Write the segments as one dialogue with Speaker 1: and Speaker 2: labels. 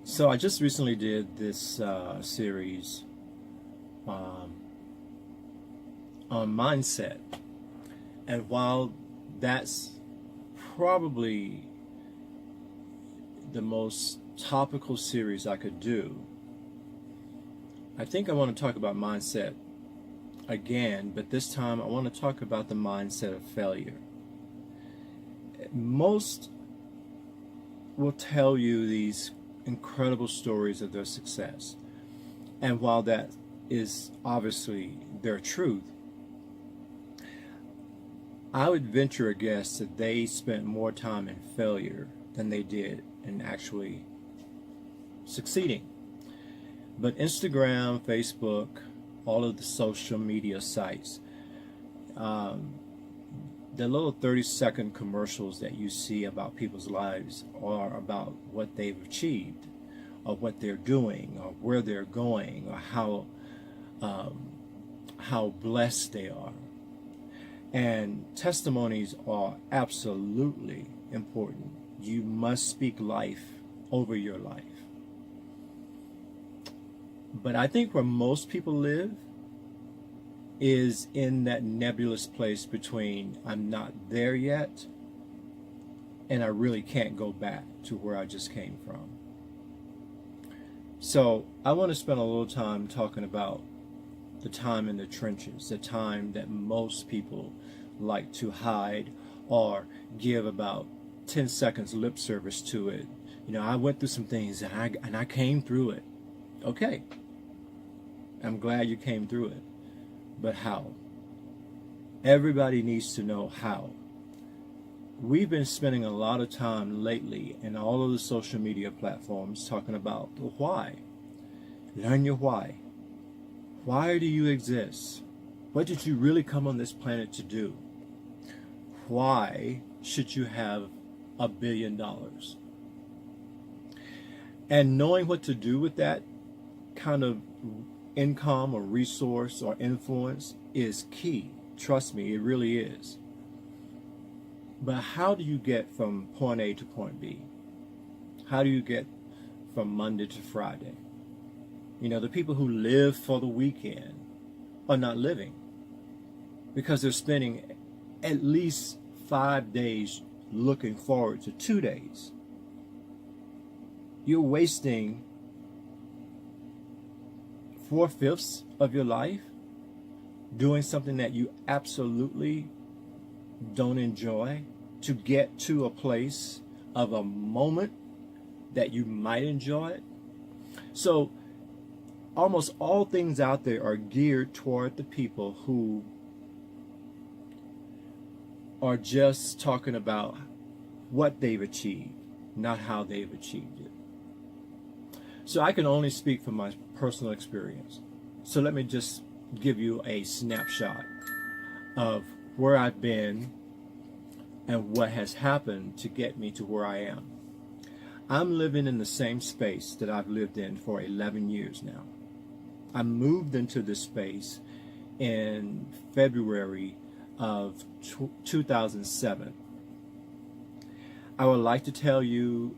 Speaker 1: So I just recently did this series um, on mindset, and while that's probably the most topical series I could do, I think I want to talk about mindset again, but this time I want to talk about the mindset of failure. Most will tell you these incredible stories of their success. And while that is obviously their truth, I would venture a guess that they spent more time in failure than they did in actually succeeding. But Instagram, Facebook, all of the social media sites, um, the little 30-second commercials that you see about people's lives are about what they've achieved, or what they're doing, or where they're going, or how blessed they are. And testimonies are absolutely important. You must speak life over your life. But I think where most people live is in that nebulous place between I'm not there yet and I really can't go back to where I just came from. So I want to spend a little time talking about the time in the trenches, the time that most people like to hide or give about 10 seconds lip service to it. You know, I went through some things and I came through it. Okay, I'm glad you came through it. But how? Everybody needs to know how. We've been spending a lot of time lately in all of the social media platforms talking about the why. Learn your why. Why do you exist? What did you really come on this planet to do? Why should you have $1 billion? And knowing what to do with that kind of income or resource or influence is key. Trust me, it really is. But how do you get from point A to point B? How do you get from Monday to Friday? You know, the people who live for the weekend are not living because they're spending at least 5 days looking forward to 2 days. You're wasting 4/5 of your life doing something that you absolutely don't enjoy to get to a place of a moment that you might enjoy it. So almost all things out there are geared toward the people who are just talking about what they've achieved, not how they've achieved it. So I can only speak from my personal experience. So let me just give you a snapshot of where I've been and what has happened to get me to where I am. I'm living in the same space that I've lived in for 11 years now. I moved into this space in February of 2007. I would like to tell you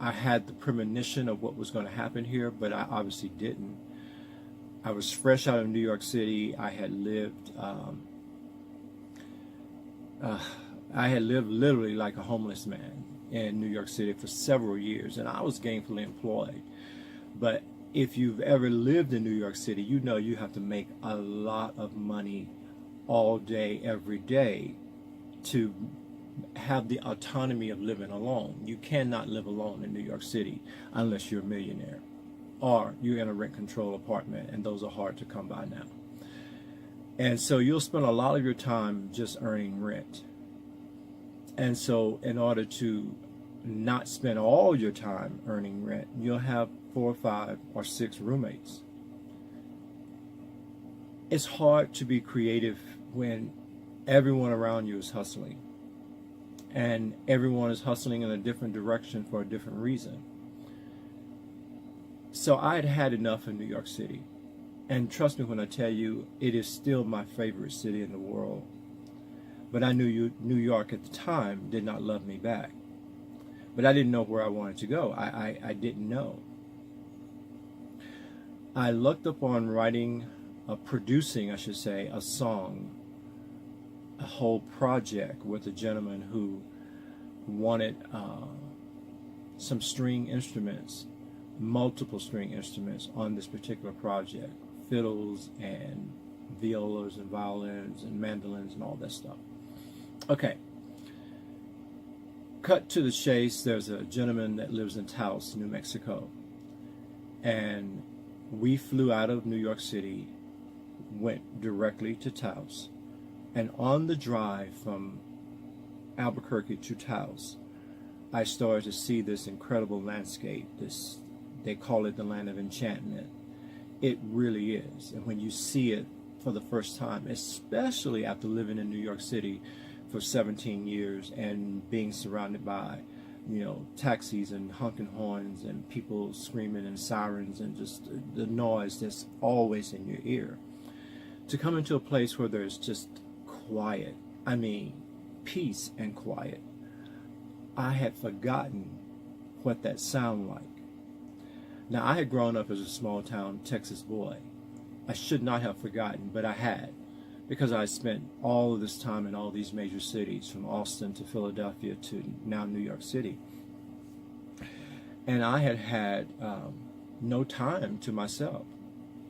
Speaker 1: I had the premonition of what was going to happen here, but I obviously didn't. I was fresh out of New York City. I had lived literally like a homeless man in New York City for several years, and I was gainfully employed. But if you've ever lived in New York City, you know you have to make a lot of money all day, every day to have the autonomy of living alone. You cannot live alone in New York City unless you're a millionaire or you're in a rent control apartment, and those are hard to come by now. And so you'll spend a lot of your time just earning rent. And so in order to not spend all your time earning rent, you'll have 4 or 5 or 6 roommates. It's hard to be creative when everyone around you is hustling. And everyone is hustling in a different direction for a different reason. So I had had enough of New York City. And trust me when I tell you, it is still my favorite city in the world. But I knew New York at the time did not love me back. but I didn't know where I wanted to go. I didn't know. I looked upon writing, producing, I should say, a song, a whole project with a gentleman who wanted some string instruments, multiple string instruments on this particular project, fiddles and violas and violins and mandolins and all that stuff. Okay. Cut to the chase, there's a gentleman that lives in Taos, New Mexico. And we flew out of New York City, went directly to Taos. And on the drive from Albuquerque to Taos, I started to see this incredible landscape. They call it the land of enchantment. It really is. And when you see it for the first time, especially after living in New York City for 17 years and being surrounded by, taxis and honking horns and people screaming and sirens and just the noise that's always in your ear, to come into a place where there's just quiet, I mean peace and quiet, I had forgotten what that sounded like. Now, I had grown up as a small town Texas boy. I should not have forgotten, but I had, because I spent all of this time in all these major cities, from Austin to Philadelphia to now New York City. And I had no time to myself,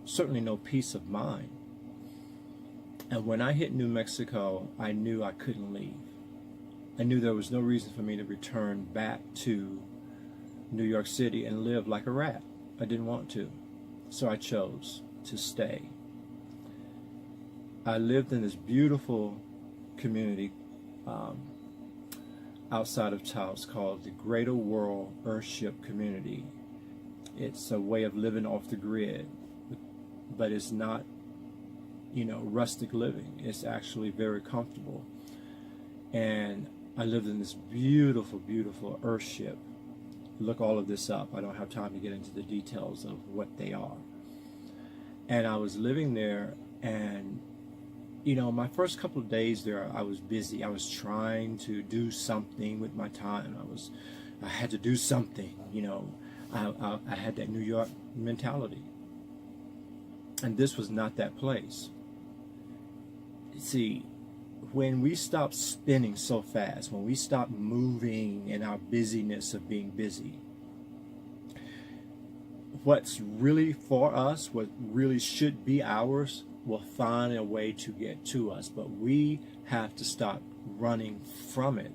Speaker 1: certainly no peace of mind. And when I hit New Mexico, I knew I couldn't leave. I knew there was no reason for me to return back to New York City and live like a rat. I didn't want to. So I chose to stay. I lived in this beautiful community outside of Taos called the Greater World Earthship Community. It's a way of living off the grid, but it's not, rustic living. It's actually very comfortable. And I lived in this beautiful, beautiful earthship. Look all of this up. I don't have time to get into the details of what they are. And I was living there, and my first couple of days there, I was busy. I was trying to do something with my time. I had to do something. I had that New York mentality, and this was not that place. See, when we stop spinning so fast, when we stop moving in our busyness of being busy, what's really for us, what really should be ours, will find a way to get to us. But we have to stop running from it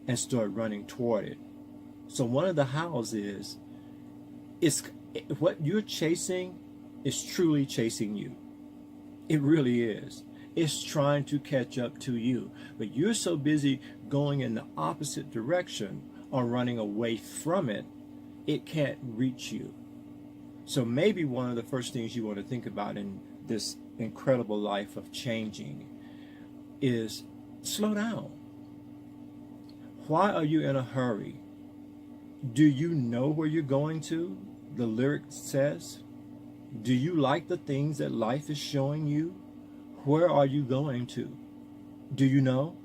Speaker 1: and start running toward it. So one of the hows is what you're chasing is truly chasing you. It really is. It's trying to catch up to you. But you're so busy going in the opposite direction or running away from it, it can't reach you. So maybe one of the first things you want to think about in this incredible life of changing is slow down. Why are you in a hurry? Do you know where you're going to? The lyric says. Do you like the things that life is showing you? Where are you going to? Do you know?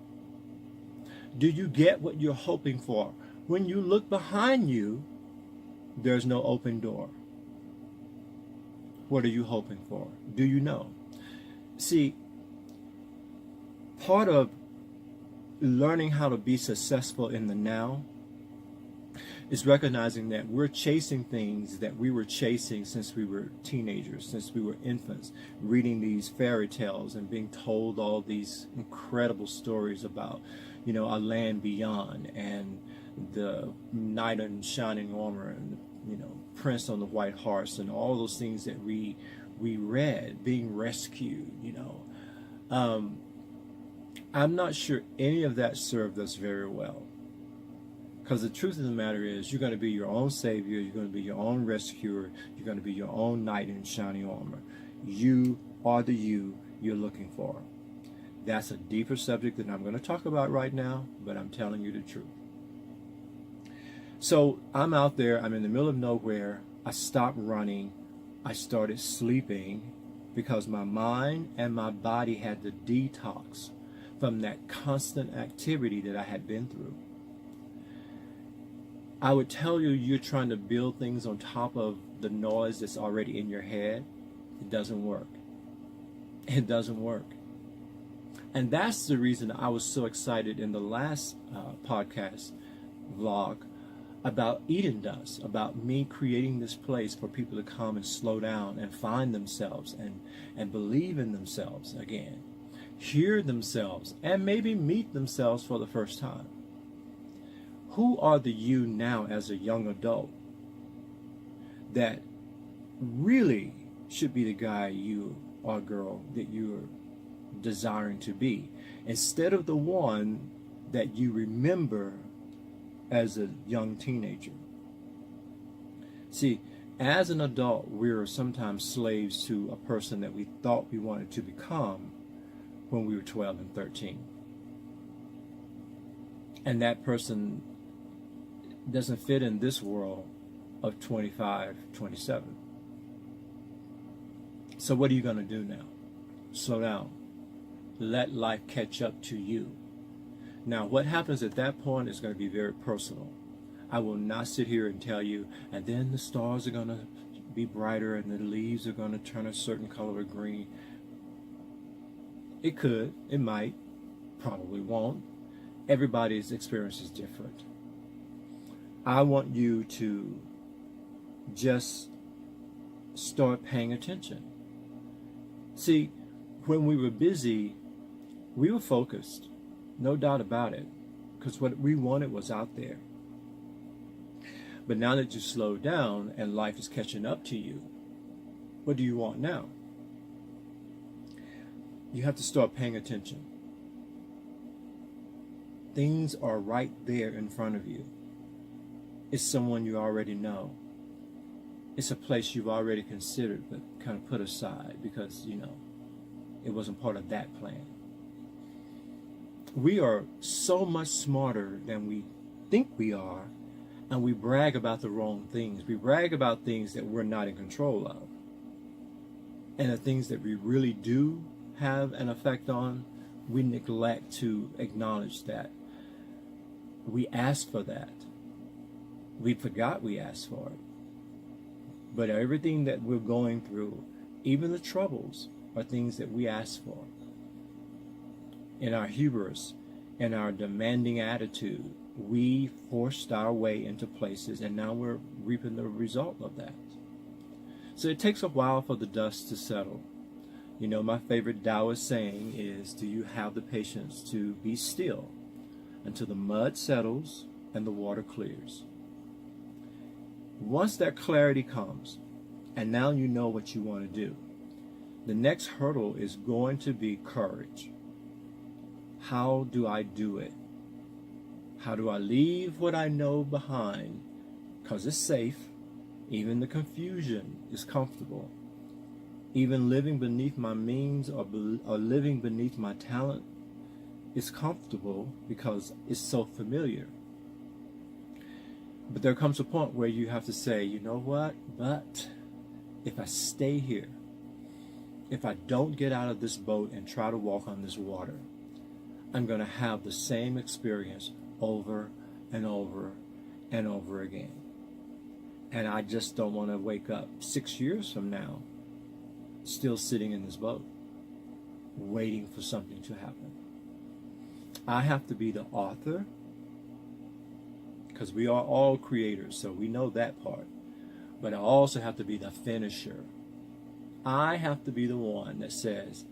Speaker 1: Do you get what you're hoping for? When you look behind you, there's no open door. What are you hoping for? Do you know? See, part of learning how to be successful in the now is recognizing that we're chasing things that we were chasing since we were teenagers, since we were infants, reading these fairy tales and being told all these incredible stories about, a land beyond, and the knight in shining armor, and Prince on the white horse, and all those things that we read, being rescued. I'm not sure any of that served us very well. Because the truth of the matter is, you're going to be your own savior, you're going to be your own rescuer, you're going to be your own knight in shining armor. You are the you you're looking for. That's a deeper subject than I'm going to talk about right now, but I'm telling you the truth. So I'm out there, I'm in the middle of nowhere, I stopped running, I started sleeping, because my mind and my body had to detox from that constant activity that I had been through. I would tell you you're trying to build things on top of the noise that's already in your head. It doesn't work. It doesn't work. And that's the reason I was so excited in the last podcast vlog about Eden Dust, about me creating this place for people to come and slow down and find themselves and believe in themselves again, hear themselves, and maybe meet themselves for the first time. Who are the you now as a young adult that really should be the guy you or girl that you're desiring to be, instead of the one that you remember as a young teenager? See, as an adult, we're sometimes slaves to a person that we thought we wanted to become when we were 12 and 13. And that person doesn't fit in this world of 25, 27. So what are you going to do now? Slow down. Let life catch up to you. Now, what happens at that point is going to be very personal. I will not sit here and tell you, and then the stars are going to be brighter and the leaves are going to turn a certain color of green. It could, it might, probably won't. Everybody's experience is different. I want you to just start paying attention. See, when we were busy, we were focused, no doubt about it, because what we wanted was out there. But now that you slow down and life is catching up to you, what do you want now? You have to start paying attention. Things are right there in front of you. It's someone you already know. It's a place you've already considered but kind of put aside because, it wasn't part of that plan. We are so much smarter than we think we are, and we brag about the wrong things. We brag about things that we're not in control of. And the things that we really do have an effect on, we neglect to acknowledge that. We ask for that. We forgot we asked for it. But everything that we're going through, even the troubles, are things that we ask for. In our hubris, in our demanding attitude, we forced our way into places, and now we're reaping the result of that. So it takes a while for the dust to settle. My favorite Taoist saying is, do you have the patience to be still until the mud settles and the water clears? Once that clarity comes, and now you know what you want to do, the next hurdle is going to be courage. How do I do it? How do I leave what I know behind? Because it's safe. Even the confusion is comfortable. Even living beneath my means or living beneath my talent is comfortable because it's so familiar. But there comes a point where you have to say, you know what? But if I stay here, if I don't get out of this boat and try to walk on this water, I'm going to have the same experience over and over and over again. And I just don't want to wake up 6 years from now still sitting in this boat, waiting for something to happen. I have to be the author, because we are all creators, so we know that part. But I also have to be the finisher. I have to be the one that says,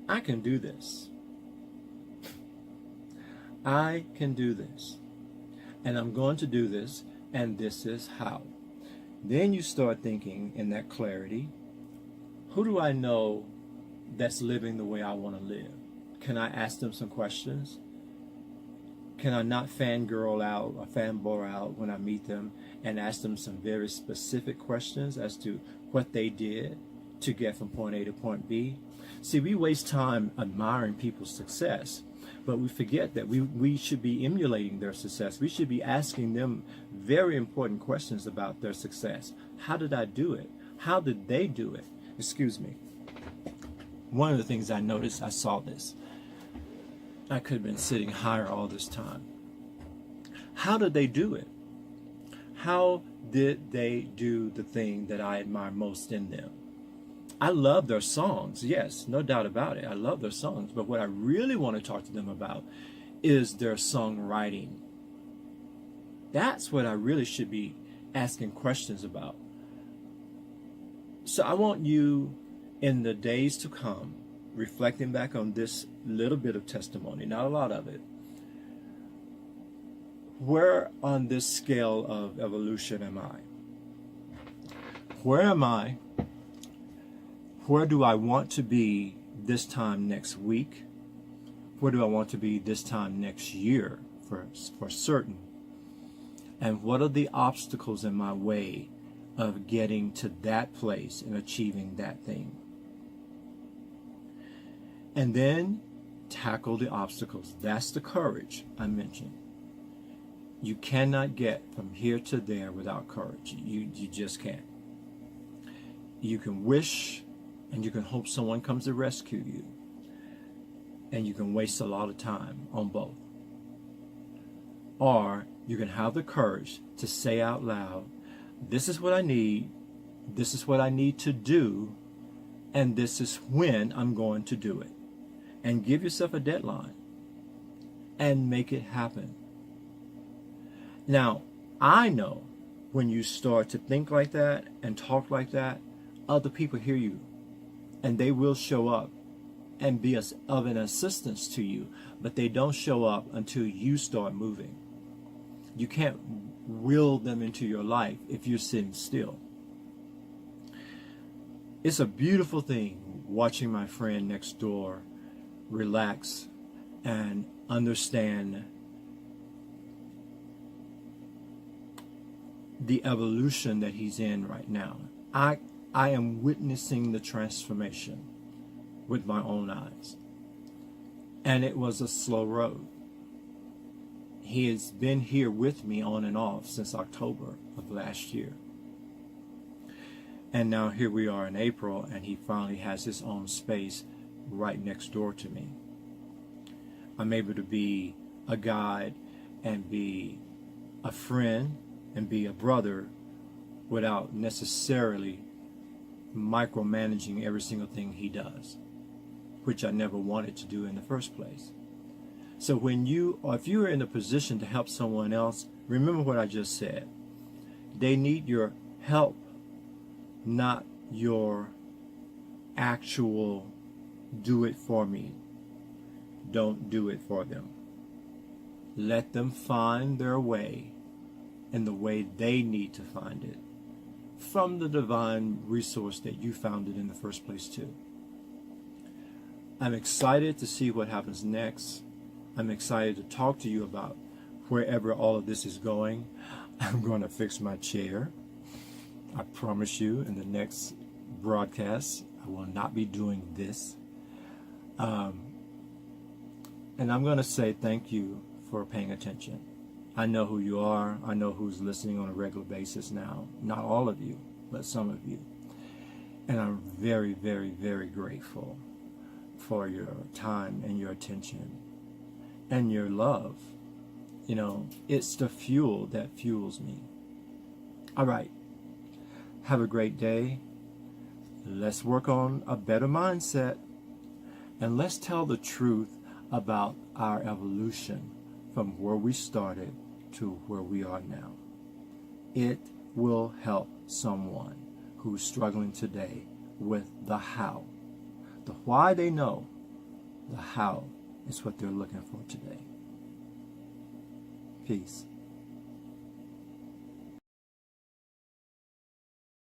Speaker 1: I can do this. I can do this. And I'm going to do this, and this is how. Then you start thinking in that clarity, who do I know that's living the way I want to live? Can I ask them some questions? Can I not fangirl out or fanboy out when I meet them and ask them some very specific questions as to what they did to get from point A to point B? See, we waste time admiring people's success, but we forget that we should be emulating their success. We should be asking them very important questions about their success. How did I do it? How did they do it? Excuse me. One of the things I noticed, I saw this. I could have been sitting higher all this time. How did they do it? How did they do the thing that I admire most in them? I love their songs, yes, no doubt about it. I love their songs, but what I really want to talk to them about is their songwriting. That's what I really should be asking questions about. So I want you, in the days to come, reflecting back on this little bit of testimony, not a lot of it, where on this scale of evolution am I? Where am I? Where do I want to be this time next week? Where do I want to be this time next year for certain? And what are the obstacles in my way of getting to that place and achieving that thing? And then tackle the obstacles. That's the courage I mentioned. You cannot get from here to there without courage. You just can't. You can wish and you can hope someone comes to rescue you. And you can waste a lot of time on both. Or you can have the courage to say out loud, this is what I need, this is what I need to do, and this is when I'm going to do it. And give yourself a deadline and make it happen. Now, I know when you start to think like that and talk like that, other people hear you and they will show up and be of an assistance to you, but they don't show up until you start moving. You can't will them into your life if you're sitting still. It's a beautiful thing watching my friend next door relax and understand the evolution that he's in right now. I am witnessing the transformation with my own eyes. And it was a slow road. He has been here with me on and off since October of last year. And now here we are in April, and he finally has his own space right next door to me. I'm able to be a guide and be a friend and be a brother without necessarily micromanaging every single thing he does, which I never wanted to do in the first place. So if you are in a position to help someone else, remember what I just said. They need your help, not your actual do it for me. Don't do it for them. Let them find their way in the way they need to find it from the divine resource that you found it in the first place too. I'm excited to see what happens next. I'm excited to talk to you about wherever all of this is going. I'm going to fix my chair. I promise you in the next broadcast I will not be doing this. And I'm going to say thank you for paying attention. I know who you are. I know who's listening on a regular basis now. Not all of you, but some of you. And I'm very, very, very grateful for your time and your attention and your love. You know, it's the fuel that fuels me. All right. Have a great day. Let's work on a better mindset. And let's tell the truth about our evolution from where we started to where we are now. It will help someone who's struggling today with the how. The why they know, the how is what they're looking for today. Peace.